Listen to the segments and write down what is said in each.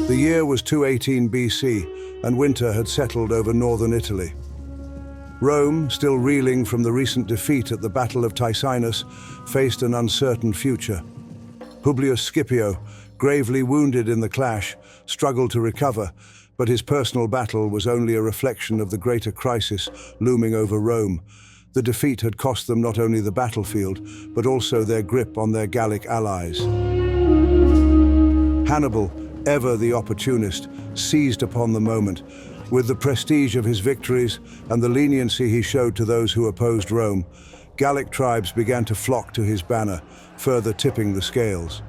The year was 218 BC, and winter had settled over northern Italy. Rome, still reeling from the recent defeat at the Battle of Ticinus, faced an uncertain future. Publius Scipio, gravely wounded in the clash, struggled to recover, but his personal battle was only a reflection of the greater crisis looming over Rome. The defeat had cost them not only the battlefield, but also their grip on their Gallic allies. Hannibal, ever the opportunist, seized upon the moment. With the prestige of his victories and the leniency he showed to those who opposed Rome, Gallic tribes began to flock to his banner, further tipping the scales.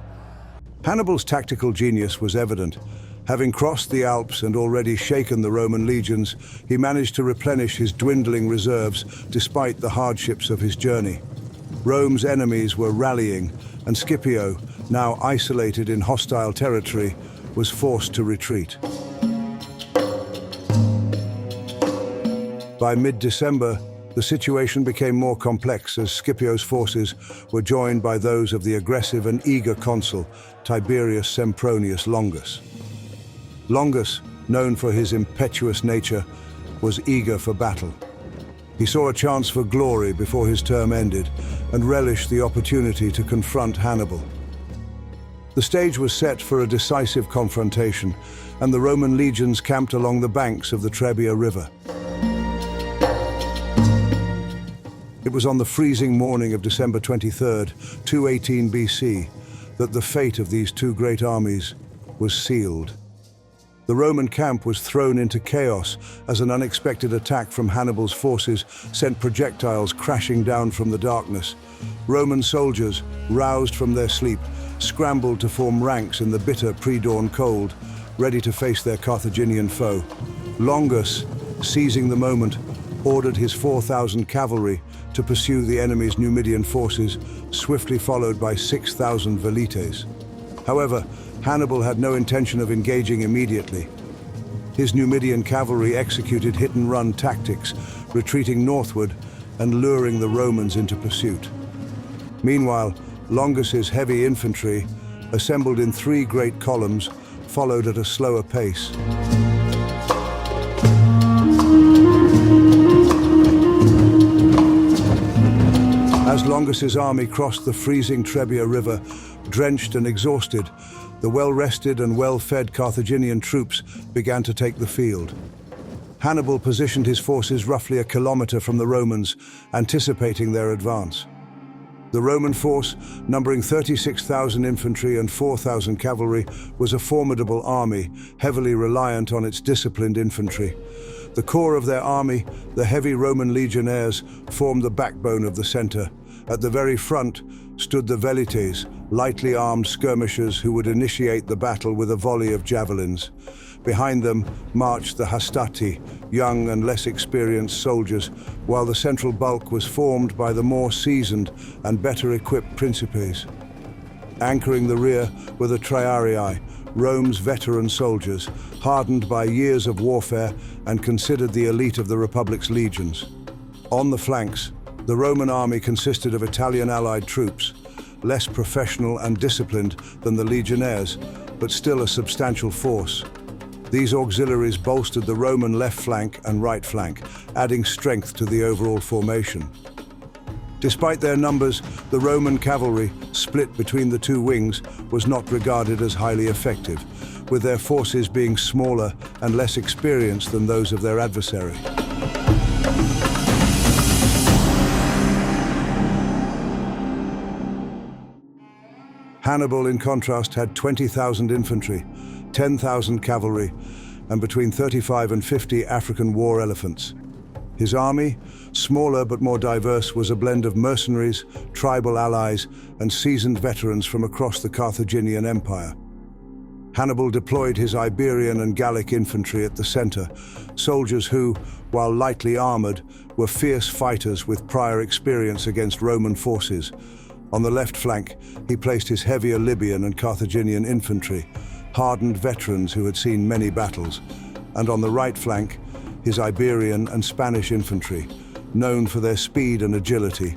Hannibal's tactical genius was evident. Having crossed the Alps and already shaken the Roman legions, he managed to replenish his dwindling reserves despite the hardships of his journey. Rome's enemies were rallying, and Scipio, now isolated in hostile territory, was forced to retreat. By mid-December, the situation became more complex as Scipio's forces were joined by those of the aggressive and eager consul, Tiberius Sempronius Longus. Longus, known for his impetuous nature, was eager for battle. He saw a chance for glory before his term ended and relished the opportunity to confront Hannibal. The stage was set for a decisive confrontation, and the Roman legions camped along the banks of the Trebia River. It was on the freezing morning of December 23rd, 218 BC, that the fate of these two great armies was sealed. The Roman camp was thrown into chaos as an unexpected attack from Hannibal's forces sent projectiles crashing down from the darkness. Roman soldiers, roused from their sleep, scrambled to form ranks in the bitter pre-dawn cold, ready to face their Carthaginian foe. Longus, seizing the moment, ordered his 4,000 cavalry to pursue the enemy's Numidian forces, swiftly followed by 6,000 velites. However, Hannibal had no intention of engaging immediately. His Numidian cavalry executed hit-and-run tactics, retreating northward and luring the Romans into pursuit. Meanwhile, Longus's heavy infantry, assembled in 3 great columns, followed at a slower pace. As Longus's army crossed the freezing Trebia River, drenched and exhausted, the well-rested and well-fed Carthaginian troops began to take the field. Hannibal positioned his forces roughly a kilometer from the Romans, anticipating their advance. The Roman force, numbering 36,000 infantry and 4,000 cavalry, was a formidable army, heavily reliant on its disciplined infantry. The core of their army, the heavy Roman legionaries, formed the backbone of the center. At the very front stood the velites, lightly armed skirmishers who would initiate the battle with a volley of javelins. Behind them marched the hastati, young and less experienced soldiers, while the central bulk was formed by the more seasoned and better equipped principes. Anchoring the rear were the triarii, Rome's veteran soldiers, hardened by years of warfare and considered the elite of the Republic's legions. On the flanks, the Roman army consisted of Italian allied troops, less professional and disciplined than the legionaries, but still a substantial force. These auxiliaries bolstered the Roman left flank and right flank, adding strength to the overall formation. Despite their numbers, the Roman cavalry, split between the two wings, was not regarded as highly effective, with their forces being smaller and less experienced than those of their adversary. Hannibal, in contrast, had 20,000 infantry, 10,000 cavalry, and between 35 and 50 African war elephants. His army, smaller but more diverse, was a blend of mercenaries, tribal allies, and seasoned veterans from across the Carthaginian Empire. Hannibal deployed his Iberian and Gallic infantry at the center, soldiers who, while lightly armored, were fierce fighters with prior experience against Roman forces. On the left flank, he placed his heavier Libyan and Carthaginian infantry, hardened veterans who had seen many battles, and on the right flank, his Iberian and Spanish infantry, known for their speed and agility.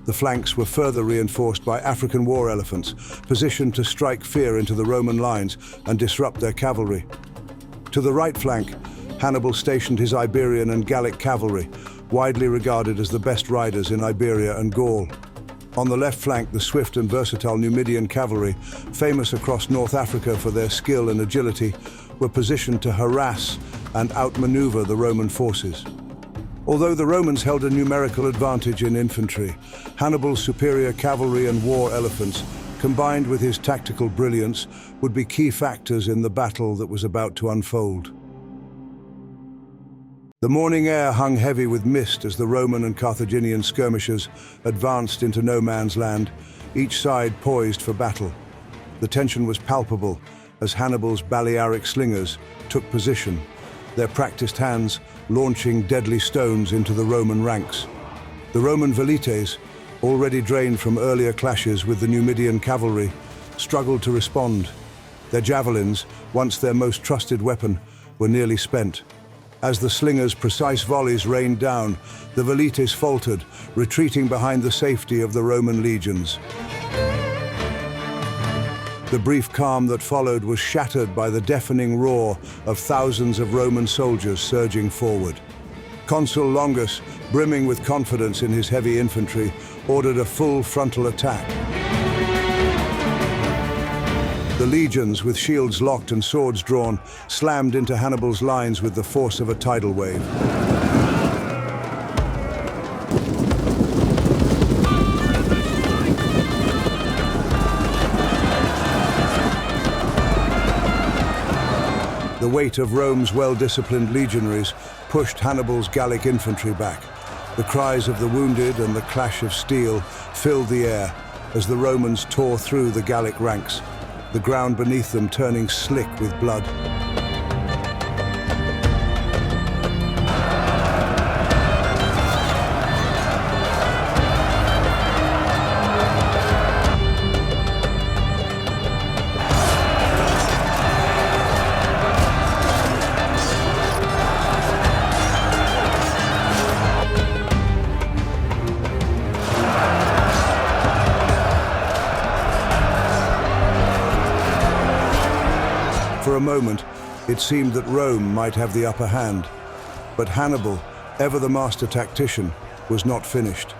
The flanks were further reinforced by African war elephants, positioned to strike fear into the Roman lines and disrupt their cavalry. To the right flank, Hannibal stationed his Iberian and Gallic cavalry, widely regarded as the best riders in Iberia and Gaul. On the left flank, the swift and versatile Numidian cavalry, famous across North Africa for their skill and agility, were positioned to harass and outmaneuver the Roman forces. Although the Romans held a numerical advantage in infantry, Hannibal's superior cavalry and war elephants, combined with his tactical brilliance, would be key factors in the battle that was about to unfold. The morning air hung heavy with mist as the Roman and Carthaginian skirmishers advanced into no man's land, each side poised for battle. The tension was palpable as Hannibal's Balearic slingers took position, their practiced hands launching deadly stones into the Roman ranks. The Roman velites, already drained from earlier clashes with the Numidian cavalry, struggled to respond. Their javelins, once their most trusted weapon, were nearly spent. As the slingers' precise volleys rained down, the velites faltered, retreating behind the safety of the Roman legions. The brief calm that followed was shattered by the deafening roar of thousands of Roman soldiers surging forward. Consul Longus, brimming with confidence in his heavy infantry, ordered a full frontal attack. The legions, with shields locked and swords drawn, slammed into Hannibal's lines with the force of a tidal wave. The weight of Rome's well-disciplined legionaries pushed Hannibal's Gallic infantry back. The cries of the wounded and the clash of steel filled the air as the Romans tore through the Gallic ranks, the ground beneath them turning slick with blood. For a moment, it seemed that Rome might have the upper hand, but Hannibal, ever the master tactician, was not finished.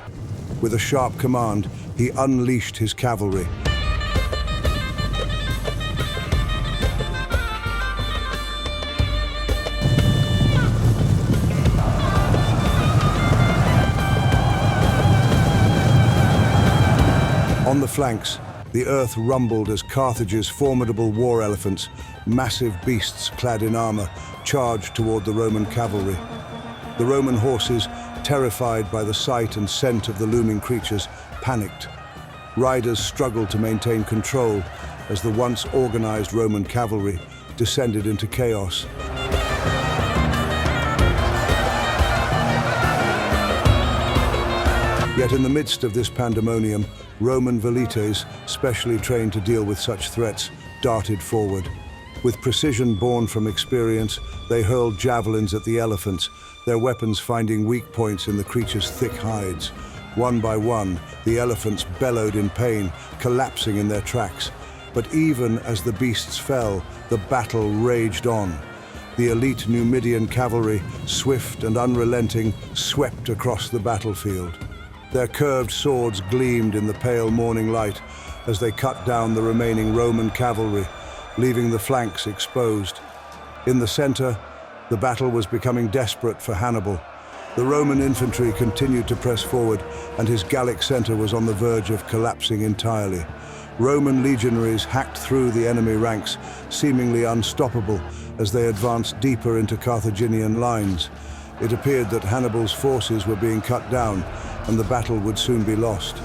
With a sharp command, he unleashed his cavalry. On the flanks, the earth rumbled as Carthage's formidable war elephants, massive beasts clad in armor, charged toward the Roman cavalry. The Roman horses, terrified by the sight and scent of the looming creatures, panicked. Riders struggled to maintain control as the once organized Roman cavalry descended into chaos. Yet in the midst of this pandemonium, Roman velites, specially trained to deal with such threats, darted forward. With precision born from experience, they hurled javelins at the elephants, their weapons finding weak points in the creatures' thick hides. One by one, the elephants bellowed in pain, collapsing in their tracks. But even as the beasts fell, the battle raged on. The elite Numidian cavalry, swift and unrelenting, swept across the battlefield. Their curved swords gleamed in the pale morning light as they cut down the remaining Roman cavalry, leaving the flanks exposed. In the center, the battle was becoming desperate for Hannibal. The Roman infantry continued to press forward, and his Gallic center was on the verge of collapsing entirely. Roman legionaries hacked through the enemy ranks, seemingly unstoppable as they advanced deeper into Carthaginian lines. It appeared that Hannibal's forces were being cut down, and the battle would soon be lost.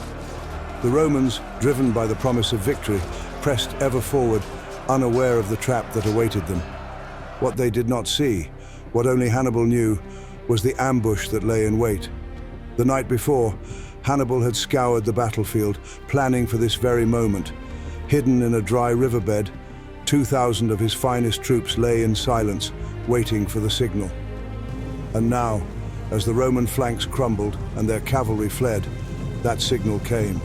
The Romans, driven by the promise of victory, pressed ever forward, unaware of the trap that awaited them. What they did not see, what only Hannibal knew, was the ambush that lay in wait. The night before, Hannibal had scoured the battlefield, planning for this very moment. Hidden in a dry riverbed, 2,000 of his finest troops lay in silence, waiting for the signal. And now, as the Roman flanks crumbled and their cavalry fled, that signal came.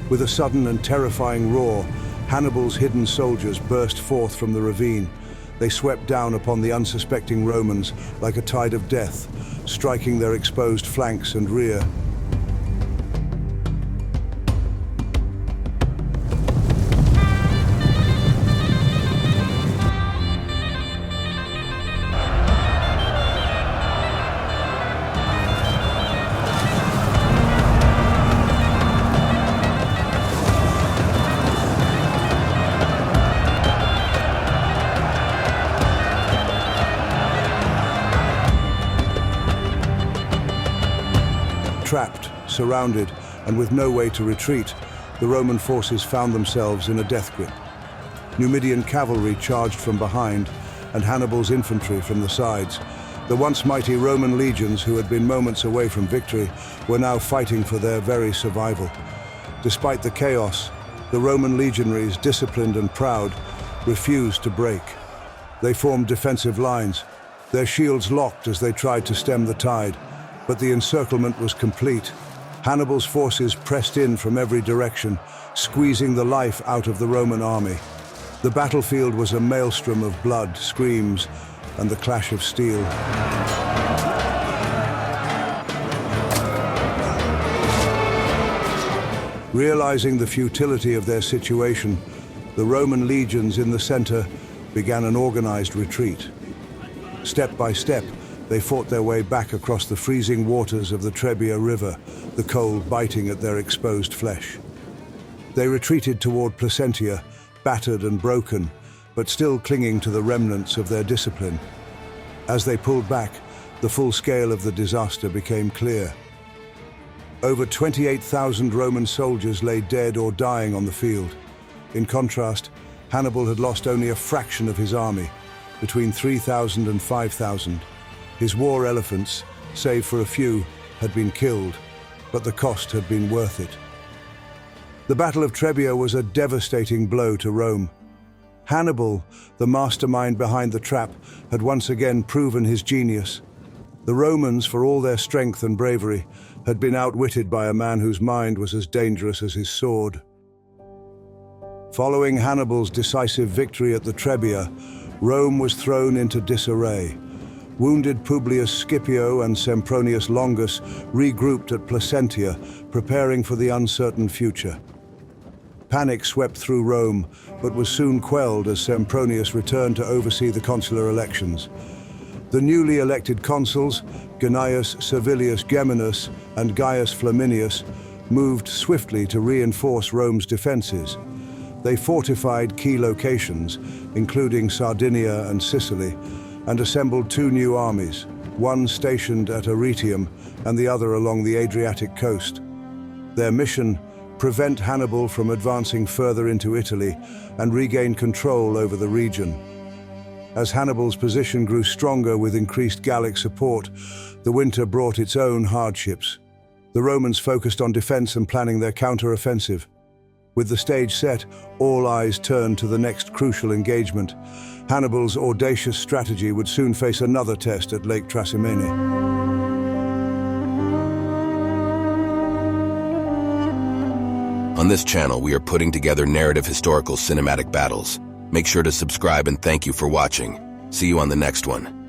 With a sudden and terrifying roar, Hannibal's hidden soldiers burst forth from the ravine. They swept down upon the unsuspecting Romans like a tide of death, striking their exposed flanks and rear. Trapped, surrounded, and with no way to retreat, the Roman forces found themselves in a death grip. Numidian cavalry charged from behind, and Hannibal's infantry from the sides. The once mighty Roman legions, who had been moments away from victory, were now fighting for their very survival. Despite the chaos, the Roman legionaries, disciplined and proud, refused to break. They formed defensive lines, their shields locked as they tried to stem the tide. But the encirclement was complete. Hannibal's forces pressed in from every direction, squeezing the life out of the Roman army. The battlefield was a maelstrom of blood, screams, and the clash of steel. Realizing the futility of their situation, the Roman legions in the center began an organized retreat. Step by step, they fought their way back across the freezing waters of the Trebia River, the cold biting at their exposed flesh. They retreated toward Placentia, battered and broken, but still clinging to the remnants of their discipline. As they pulled back, the full scale of the disaster became clear. Over 28,000 Roman soldiers lay dead or dying on the field. In contrast, Hannibal had lost only a fraction of his army, between 3,000 and 5,000. His war elephants, save for a few, had been killed, but the cost had been worth it. The Battle of Trebia was a devastating blow to Rome. Hannibal, the mastermind behind the trap, had once again proven his genius. The Romans, for all their strength and bravery, had been outwitted by a man whose mind was as dangerous as his sword. Following Hannibal's decisive victory at the Trebia, Rome was thrown into disarray. Wounded Publius Scipio and Sempronius Longus regrouped at Placentia, preparing for the uncertain future. Panic swept through Rome, but was soon quelled as Sempronius returned to oversee the consular elections. The newly elected consuls, Gnaeus Servilius Geminus and Gaius Flaminius, moved swiftly to reinforce Rome's defenses. They fortified key locations, including Sardinia and Sicily, and assembled two new armies, one stationed at Arretium and the other along the Adriatic coast. Their mission: prevent Hannibal from advancing further into Italy and regain control over the region. As Hannibal's position grew stronger with increased Gallic support, the winter brought its own hardships. The Romans focused on defense and planning their counter-offensive. With the stage set, all eyes turned to the next crucial engagement. Hannibal's audacious strategy would soon face another test at Lake Trasimene. On this channel, we are putting together narrative historical cinematic battles. Make sure to subscribe and thank you for watching. See you on the next one.